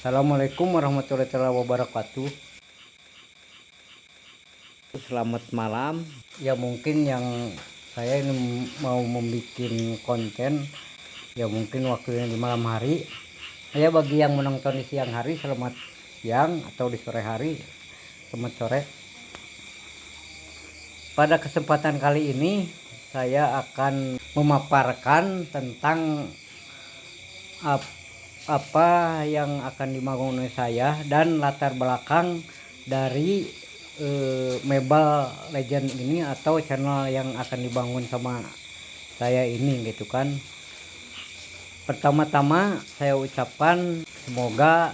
Assalamualaikum warahmatullahi wabarakatuh. Selamat malam. Ya mungkin yang saya ini mau membuat konten. Ya mungkin waktunya di malam hari. Ya bagi yang menonton di siang hari, selamat siang, atau di sore hari, selamat sore. Pada kesempatan kali ini saya akan memaparkan tentang apa yang akan dibangun oleh saya dan latar belakang dari Mobile Legend ini atau channel yang akan dibangun sama saya ini gitu kan. Pertama-tama saya ucapkan semoga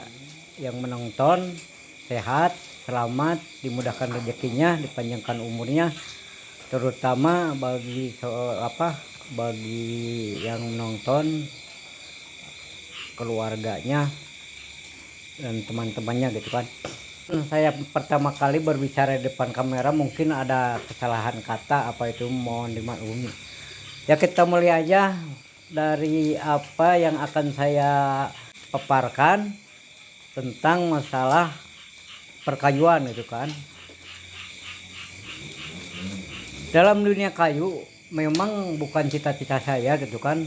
yang menonton sehat, selamat, dimudahkan rezekinya, dipanjangkan umurnya, terutama bagi yang menonton, keluarganya dan teman-temannya gitu kan. Saya pertama kali berbicara di depan kamera mungkin ada kesalahan kata, apa itu mohon dimaklumi. Ya kita mulai aja dari apa yang akan saya paparkan tentang masalah perkayuan itu kan. Dalam dunia kayu memang bukan cita-cita saya gitu kan.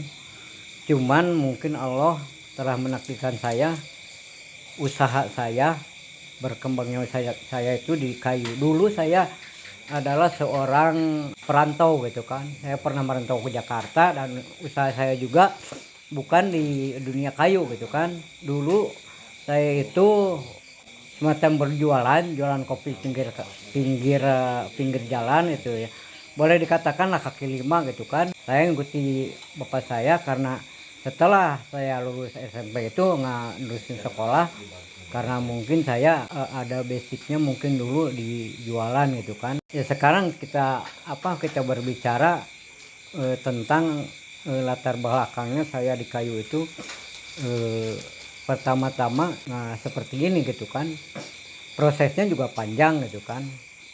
Cuman mungkin Allah telah menakdirkan saya, usaha saya berkembangnya saya itu di kayu. Dulu saya adalah seorang perantau gitu kan. Saya pernah merantau ke Jakarta dan usaha saya juga bukan di dunia kayu gitu kan. Dulu saya itu semacam berjualan, jualan kopi pinggir jalan itu ya. Boleh dikatakan lah kaki lima gitu kan. Saya ngikuti bapak saya karena setelah saya lulus SMP itu nggak nerusin sekolah, karena mungkin saya ada basicnya mungkin dulu di jualan gitu kan. Ya sekarang kita berbicara tentang latar belakangnya saya di kayu itu. Pertama-tama seperti ini gitu kan, prosesnya juga panjang gitu kan.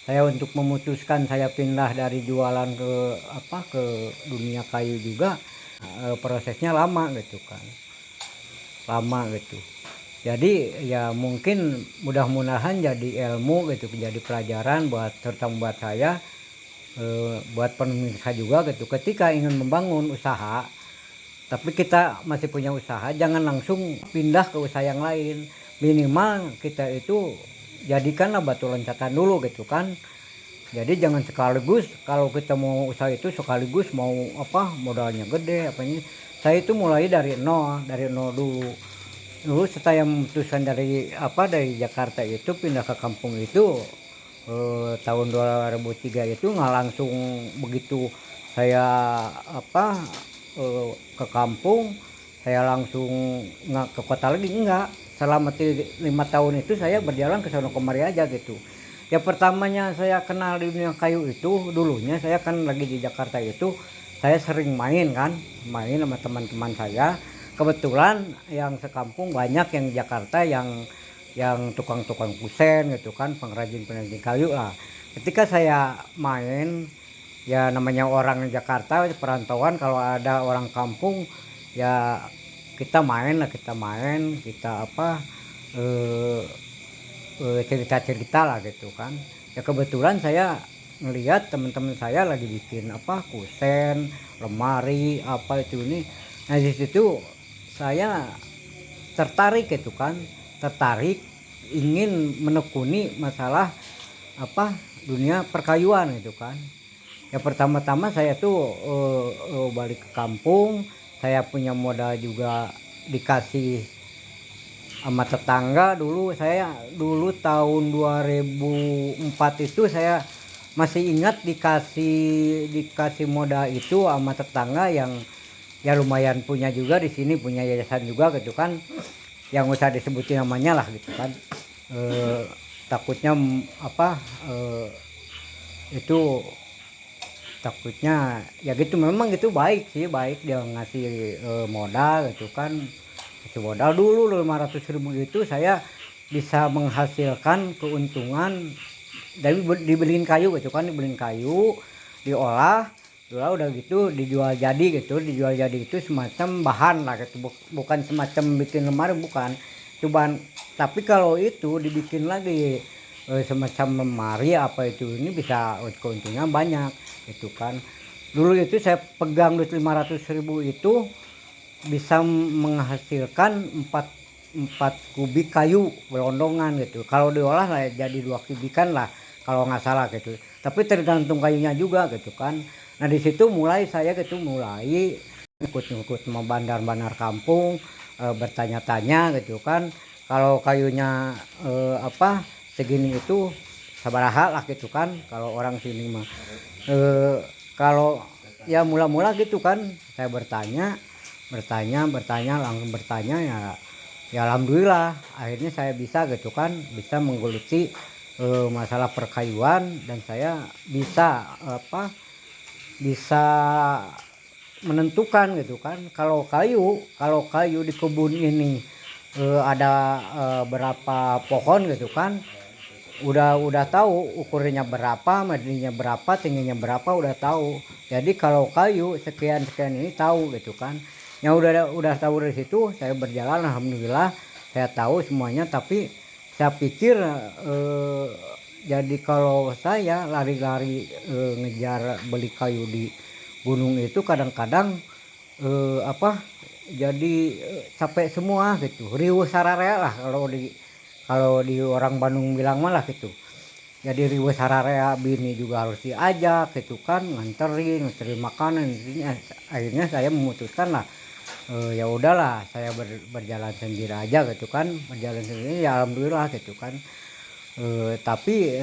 Saya untuk memutuskan saya pindah dari jualan ke dunia kayu juga prosesnya lama gitu kan, lama gitu. Jadi ya mungkin mudah-mudahan jadi ilmu gitu, jadi pelajaran terutama buat saya, buat pemirsa juga gitu. Ketika ingin membangun usaha, tapi kita masih punya usaha, jangan langsung pindah ke usaha yang lain. Minimal kita itu jadikanlah batu loncatan dulu gitu kan. Jadi jangan sekaligus, kalau kita mau usaha itu sekaligus mau modalnya gede apanya. Saya itu mulai dari nol dulu. Dulu saya memutuskan dari Jakarta itu pindah ke kampung itu tahun 2003 itu nggak langsung begitu saya ke kampung saya langsung nggak ke kota lagi, enggak. Selama 5 tahun itu saya berjalan ke sana kemari aja gitu. Ya pertamanya saya kenal di dunia kayu itu dulunya saya kan lagi di Jakarta itu saya sering main sama teman-teman saya. Kebetulan yang sekampung banyak yang di Jakarta yang tukang-tukang kusen gitu kan, pengrajin-pengrajin kayu lah. Ketika saya main, ya namanya orang Jakarta perantauan, kalau ada orang kampung ya kita main, kita cerita-cerita lah gitu kan. Ya kebetulan saya ngelihat teman-teman saya lagi bikin kusen, lemari itu ini. Nah di situ saya tertarik gitu kan, tertarik ingin menekuni masalah dunia perkayuan gitu kan. Ya pertama-tama saya tuh balik ke kampung, saya punya modal juga dikasih sama tetangga. Dulu tahun 2004 itu saya masih ingat dikasih modal itu sama tetangga yang ya lumayan punya juga di sini, punya yayasan juga gitu kan, yang usah disebutin namanya lah gitu kan. Takutnya itu takutnya ya gitu. Memang gitu baik dia ngasih modal gitu kan. Ngasih modal dulu 500.000 itu saya bisa menghasilkan keuntungan dari dibeliin kayu gitu kan, diolah udah gitu dijual jadi itu semacam bahan lah gitu, bukan semacam bikin lemari, bukan, cuman Tapi kalau itu dibikin lagi semacam lemari apa itu, ini bisa keuntungan banyak gitu kan. Dulu itu saya pegang duit 500.000 itu bisa menghasilkan 4 4 kubik kayu gelondongan gitu. Kalau diolah lah jadi 2 kubikan lah kalau nggak salah gitu. Tapi tergantung kayunya juga gitu kan. Nah di situ mulai saya gitu mulai ikut-ikut sama bandar-bandar kampung, bertanya-tanya gitu kan. Kalau kayunya apa segini itu sabaraha lah gitu kan. Kalau orang sini mah kalau ya mula-mula gitu kan saya bertanya langsung bertanya ya, ya alhamdulillah akhirnya saya bisa gitu kan, bisa menggeluti masalah perkayuan, dan saya bisa bisa menentukan gitu kan kalau kayu di kebun ini ada berapa pohon gitu kan, udah tahu ukurannya berapa, medinya berapa, tingginya berapa, udah tahu. Jadi kalau kayu sekian sekian ini tahu gitu kan. Yang udah tahu dari situ saya berjalan alhamdulillah saya tahu semuanya. Tapi saya pikir jadi kalau saya lari-lari ngejar beli kayu di gunung itu kadang-kadang jadi capek semua gitu, riuh sararea lah kalau di orang Bandung bilang malah gitu. Jadi riweuh sararea, bini juga harus diajak gitu kan, nganterin makanan. Akhirnya saya memutuskan lah ya udahlah saya berjalan sendiri aja gitu kan, berjalan sendiri ya alhamdulillah gitu kan. Tapi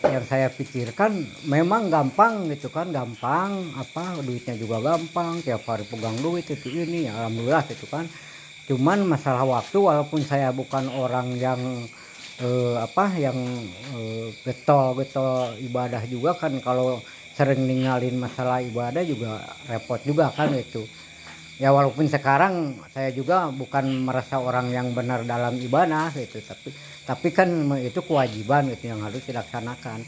yang saya pikirkan memang gampang gitu kan, gampang duitnya juga gampang, tiap hari pegang duit itu ini ya alhamdulillah gitu kan. Cuman masalah waktu, walaupun saya bukan orang yang yang getol-getol ibadah juga kan, kalau sering ninggalin masalah ibadah juga repot juga kan itu. Ya walaupun sekarang saya juga bukan merasa orang yang benar dalam ibadah gitu, tapi kan itu kewajiban gitu yang harus dilaksanakan.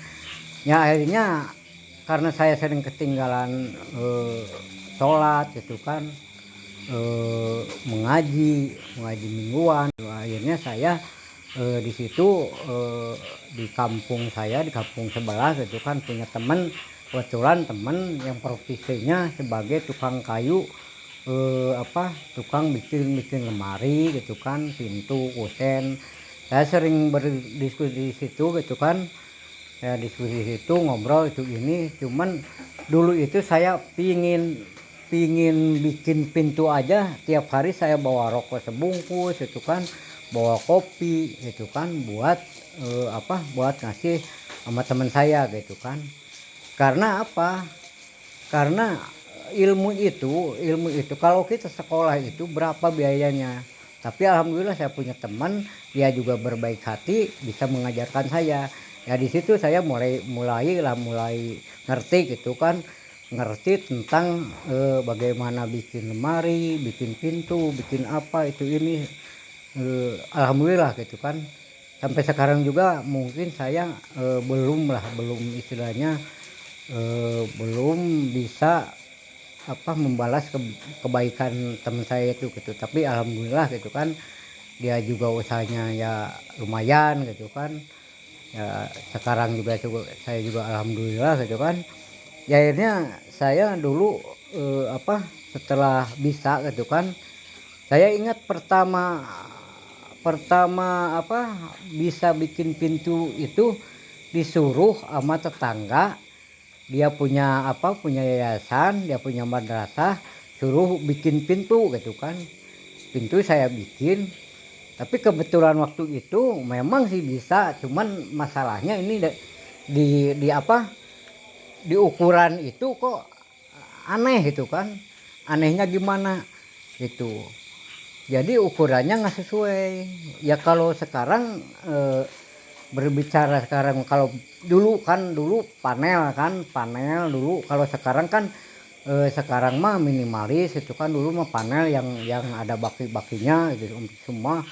Ya akhirnya karena saya sering ketinggalan sholat gitu kan, mengaji mingguan, akhirnya saya di situ di kampung saya, di kampung sebelah gitu kan, punya teman, kebetulan teman yang profesinya sebagai tukang kayu, tukang bikin lemari gitu kan, pintu, kusen. Saya sering berdiskusi di situ gitu kan, saya diskusi di situ ngobrol itu ini. Cuman dulu itu saya pingin bikin pintu aja, tiap hari saya bawa rokok sebungkus itu kan, bawa kopi gitu kan, buat buat ngasih sama teman saya gitu kan. Karena apa? Karena ilmu itu kalau kita sekolah itu berapa biayanya. Tapi alhamdulillah saya punya teman, dia juga berbaik hati, bisa mengajarkan saya. Ya di situ saya mulai ngerti gitu kan, ngerti tentang bagaimana bikin lemari, bikin pintu, bikin apa itu ini. Alhamdulillah gitu kan. Sampai sekarang juga mungkin saya belum istilahnya belum bisa membalas kebaikan teman saya itu gitu. Tapi alhamdulillah gitu kan, dia juga usahanya ya lumayan gitu kan. Ya sekarang juga saya juga alhamdulillah gitu kan. Ya akhirnya saya dulu setelah bisa gitu kan, saya ingat pertama pertama bisa bikin pintu itu disuruh sama tetangga. Dia punya yayasan, dia punya madrasah, suruh bikin pintu gitu kan. Pintu saya bikin, tapi kebetulan waktu itu memang sih bisa, cuman masalahnya ini di ukuran itu kok aneh gitu kan. Anehnya gimana gitu. Jadi ukurannya nggak sesuai. Ya kalau sekarang berbicara sekarang, kalau dulu panel dulu, kalau sekarang kan sekarang mah minimalis itu kan. Dulu mah panel yang ada baki-bakinya gitu semua.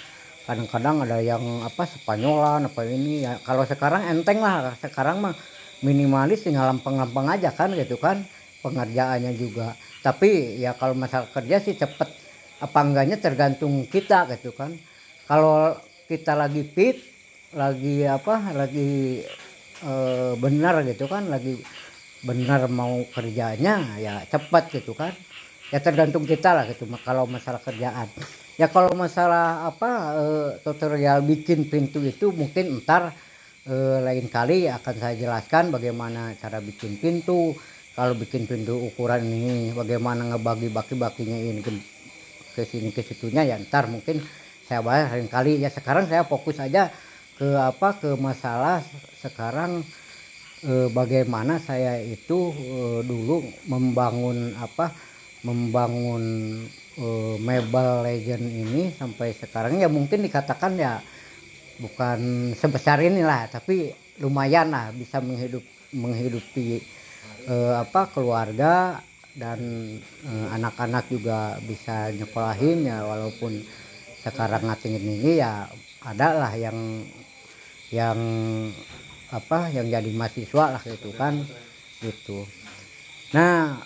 Kadang-kadang ada yang Spanyolan apa ini ya. Kalau sekarang enteng lah, sekarang mah minimalis tinggal lempeng-lempeng aja kan gitu kan, pengerjaannya juga. Tapi ya kalau masalah kerja sih cepet apa enggaknya tergantung kita gitu kan. Kalau kita lagi fit, lagi apa, lagi benar gitu kan, lagi benar mau kerjanya ya cepat gitu kan. Ya tergantung kita lah gitu kalau masalah kerjaan. Ya kalau masalah apa tutorial bikin pintu itu mungkin ntar lain kali akan saya jelaskan bagaimana cara bikin pintu. Kalau bikin pintu ukuran ini bagaimana ngebagi bakinya ini ke sini ke situnya ya ntar mungkin saya bahas lain kali. Ya sekarang saya fokus aja ke apa ke masalah sekarang bagaimana saya itu dulu membangun Mobile Legend ini sampai sekarang ya mungkin dikatakan ya bukan sebesar inilah tapi lumayan lah bisa menghidupi keluarga dan anak-anak juga bisa nyekolahin ya walaupun sekarang ngatingin ini ya ada lah yang yang jadi mahasiswa lah gitu kan gitu. Nah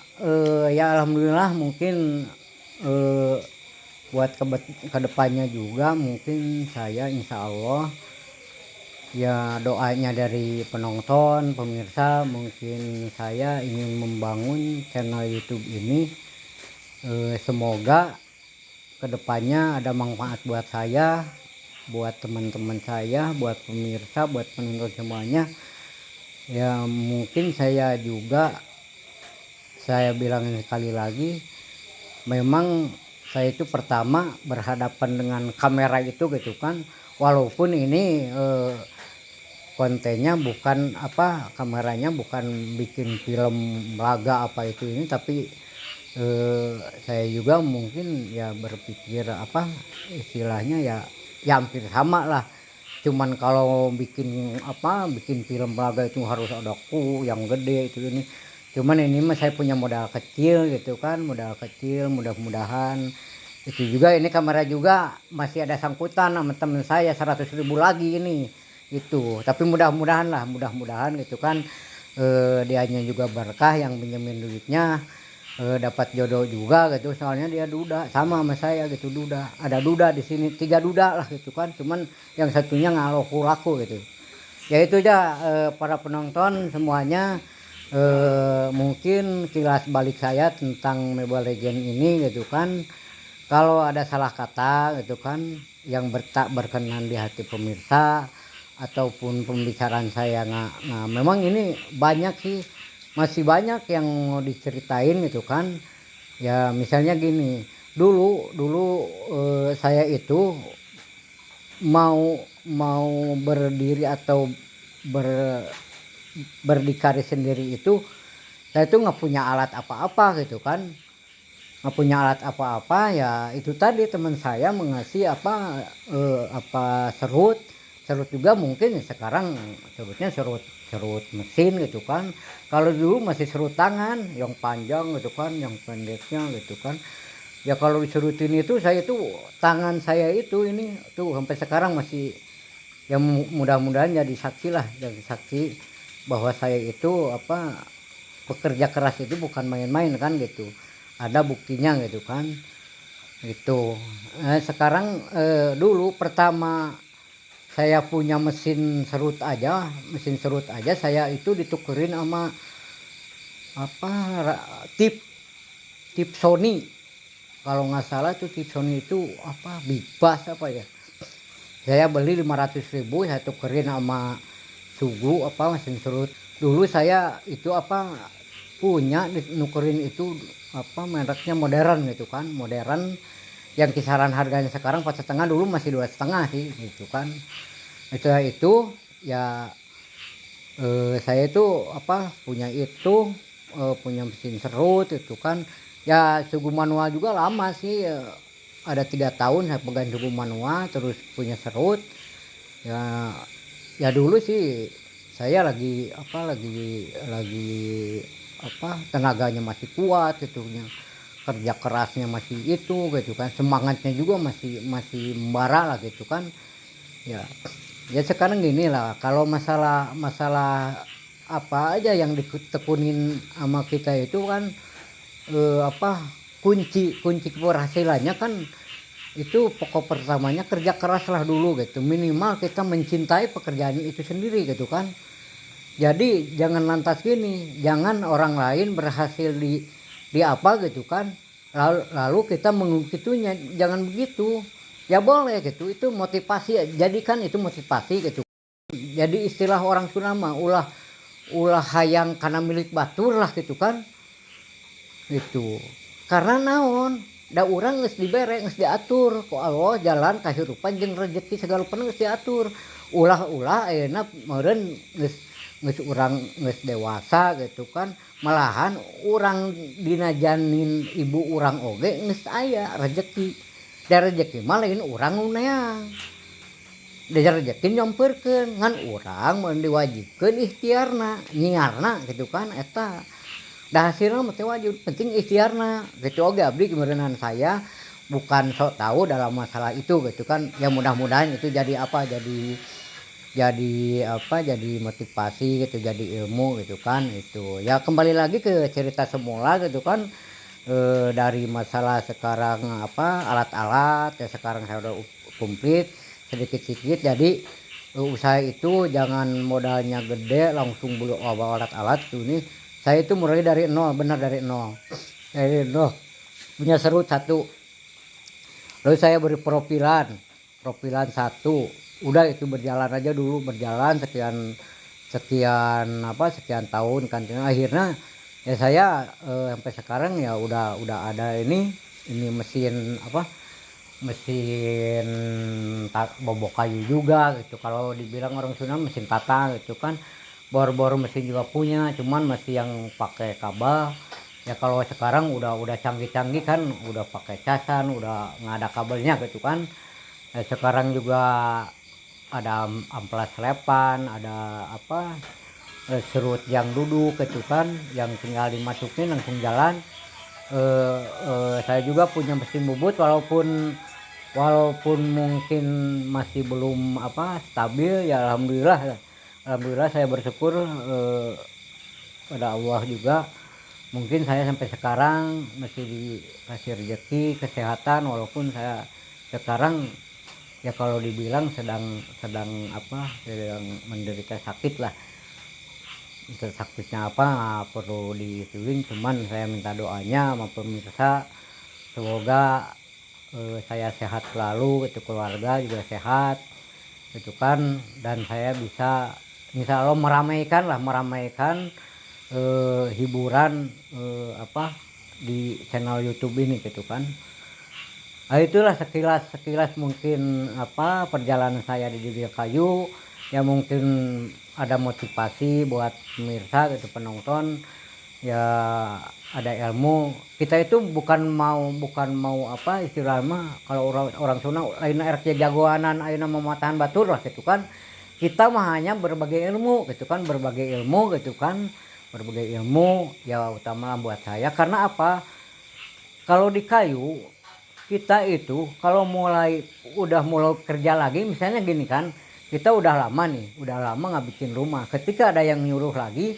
ya alhamdulillah mungkin buat kedepannya juga mungkin saya insya Allah ya doanya dari penonton pemirsa mungkin saya ingin membangun channel YouTube ini semoga kedepannya ada manfaat buat saya, buat teman-teman saya, buat pemirsa, buat penonton semuanya. Ya mungkin saya juga saya bilang sekali lagi memang saya itu pertama berhadapan dengan kamera itu gitu kan walaupun ini kontennya bukan kameranya bukan bikin film laga apa itu ini tapi saya juga mungkin ya berpikir istilahnya ya hampir sama lah cuman kalau bikin film laga itu harus ada yang gede itu ini cuman ini mah saya punya modal kecil gitu kan modal kecil mudah-mudahan itu juga ini kamera juga masih ada sangkutan sama temen saya 100.000 lagi ini itu tapi mudah-mudahan gitu kan dianya juga berkah yang pinjemin duitnya dapat jodoh juga gitu soalnya dia duda sama saya gitu ada duda di sini 3 duda lah gitu kan cuman yang satunya laku gitu ya itu aja para penonton semuanya mungkin kilas balik saya tentang Mobile Legend ini gitu kan kalau ada salah kata gitu kan yang tak berkenan di hati pemirsa ataupun pembicaraan saya nggak memang ini banyak sih masih banyak yang mau diceritain gitu kan ya misalnya gini dulu saya itu mau berdiri atau berdikari sendiri itu saya tuh nggak punya alat apa-apa gitu kan nggak punya alat apa-apa ya itu tadi teman saya mengasih serut juga mungkin sekarang serutnya serut mesin gitu kan kalau dulu masih serut tangan yang panjang gitu kan yang pendeknya gitu kan ya kalau diserutin itu saya tuh tangan saya itu ini tuh sampai sekarang masih ya mudah-mudahan jadi saksi bahwa saya itu pekerja keras itu bukan main-main kan gitu ada buktinya gitu kan gitu sekarang dulu pertama saya punya mesin serut aja saya itu ditukerin sama tip Sony kalau nggak salah tuh tip Sony itu Bibas ya saya beli 500.000 saya tukerin sama Sugu mesin serut dulu saya itu punya nukerin itu mereknya modern gitu kan modern yang kisaran harganya sekarang 4,5 dulu masih 2,5 sih gitu kan itu ya saya itu punya itu punya mesin serut itu kan ya sugu manual juga lama sih ada 3 tahun saya pegang sugu manual terus punya serut ya dulu sih saya lagi tenaganya masih kuat gitu kerja kerasnya masih itu gitu kan semangatnya juga masih membara lah gitu kan ya sekarang gini lah kalau masalah apa aja yang ditekunin sama kita itu kan kunci keberhasilannya kan itu pokok pertamanya kerja keras lah dulu gitu, minimal kita mencintai pekerjaan itu sendiri gitu kan. Jadi jangan lantas gini, jangan orang lain berhasil di apa gitu kan, lalu kita mengikutinya, jangan begitu. Ya boleh gitu, itu motivasi, jadikan itu motivasi gitu. Jadi istilah orang Sunda mah ulah ulah hayang karena milik batur lah gitu kan. Itu karena naon, da urang geus dibere geus diatur ku Allah jalan kahirupan jeung rezeki segala pun geus diatur. Ulah-ulah ayeuna meureun geus urang geus dewasa gitu kan, malahan urang dina janin ibu urang oge geus aya rezeki. Da rezeki mah lain urang nu neang. Da rezeki nyompeurkeun ngan urang mun diwajibkeun ikhtiarna, nyiarna gitu kan eta. Da hasilna mah teu wajib, penting ikhtiarna. Gitu oge abdi meureunnan saya bukan sok tahu dalam masalah itu gitu kan. Ya mudah-mudahan itu jadi apa, jadi apa, jadi motivasi gitu, jadi ilmu gitu kan itu. Ya kembali lagi ke cerita semula gitu kan, dari masalah sekarang apa, alat-alat ya sekarang saya udah komplit sedikit-sedikit. Jadi usaha itu jangan modalnya gede langsung beli alat-alat tuh nih. Saya itu mulai dari nol, benar dari nol. Dari nol. Punya serut satu. Lalu saya beri profilan satu. Udah itu berjalan aja dulu, berjalan sekian sekian apa sekian tahun kan. Akhirnya ya saya sampai sekarang ya udah ada ini mesin apa? Mesin bobok kayu juga gitu. Kalau dibilang orang Sunda mesin tata gitu kan. Bor-bor mesin juga punya, cuman masih yang pakai kabel. Ya kalau sekarang udah canggih-canggih kan, udah pakai casan, udah nggak ada kabelnya gitu kan. Sekarang juga ada amplas selepan, ada apa, serut yang duduk gitu kan, yang tinggal dimasukin langsung jalan. Saya juga punya mesin bubut, walaupun mungkin masih belum apa stabil, ya alhamdulillah saya bersyukur pada Allah juga. Mungkin saya sampai sekarang masih dikasih rezeki kesehatan, walaupun saya sekarang ya kalau dibilang sedang sedang apa, sedang menderita sakit lah. Sakitnya apa nggak perlu dituin, cuman saya minta doanya sama pemirsa semoga saya sehat selalu, itu keluarga juga sehat gitu kan, dan saya bisa insya Allah meramaikan hiburan apa di channel YouTube ini gitu kan. Nah, itulah sekilas mungkin apa perjalanan saya di dunia kayu. Ya mungkin ada motivasi buat pemirsa gitu, penonton. Ya ada ilmu. Kita itu bukan mau apa istilahnya, kalau orang Sunda lain RC jagoanan ayeuna mematahan batur lah gitu kan. Kita mah hanya berbagi ilmu gitu kan, berbagai ilmu ya utama buat saya. Karena apa, kalau di kayu kita itu kalau udah mulai kerja lagi, misalnya gini kan, kita udah lama nggak bikin rumah, ketika ada yang nyuruh lagi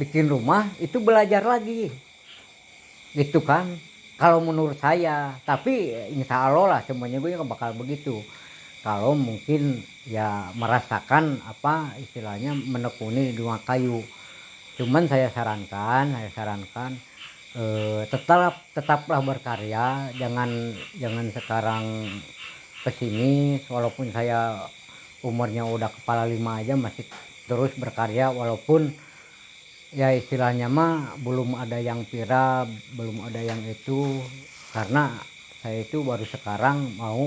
bikin rumah itu belajar lagi gitu kan, kalau menurut saya. Tapi insya Allah lah semuanya gue bakal begitu, kalau mungkin ya merasakan apa istilahnya menekuni di rumah kayu. Cuman saya sarankan tetaplah berkarya, jangan sekarang pesimis. Walaupun saya umurnya udah kepala 5 aja masih terus berkarya, walaupun ya istilahnya mah belum ada yang viral, belum ada yang itu. Karena saya itu baru sekarang mau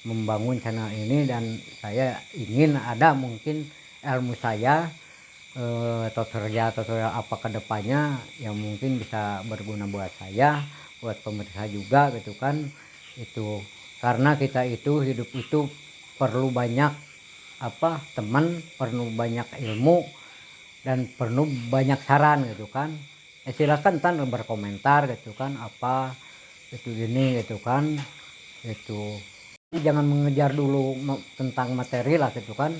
membangun channel ini, dan saya ingin ada mungkin ilmu saya, tutorial apa kedepannya yang mungkin bisa berguna buat saya, buat pemirsa juga gitu kan. Itu karena kita itu hidup itu perlu banyak apa teman, perlu banyak ilmu, dan perlu banyak saran gitu kan. Silakan ntar berkomentar gitu kan, apa itu gini gitu kan. Itu jangan mengejar dulu tentang materi lah gitu kan,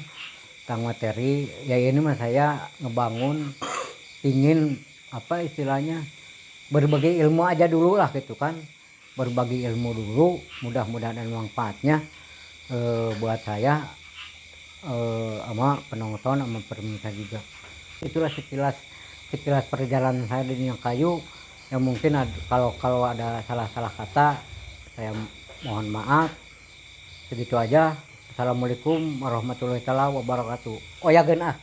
tentang materi. Ya ini mah saya ngebangun ingin apa istilahnya berbagai ilmu aja dulu lah gitu kan. berbagi ilmu dulu, mudah-mudahan ada manfaatnya buat saya sama penonton sama pemirsa juga. Itulah sekilas perjalanan saya di dunia kayu, yang mungkin kalau ada salah-salah kata saya mohon maaf. Segitu aja. Assalamualaikum warahmatullahi wabarakatuh. Oh ya gen ah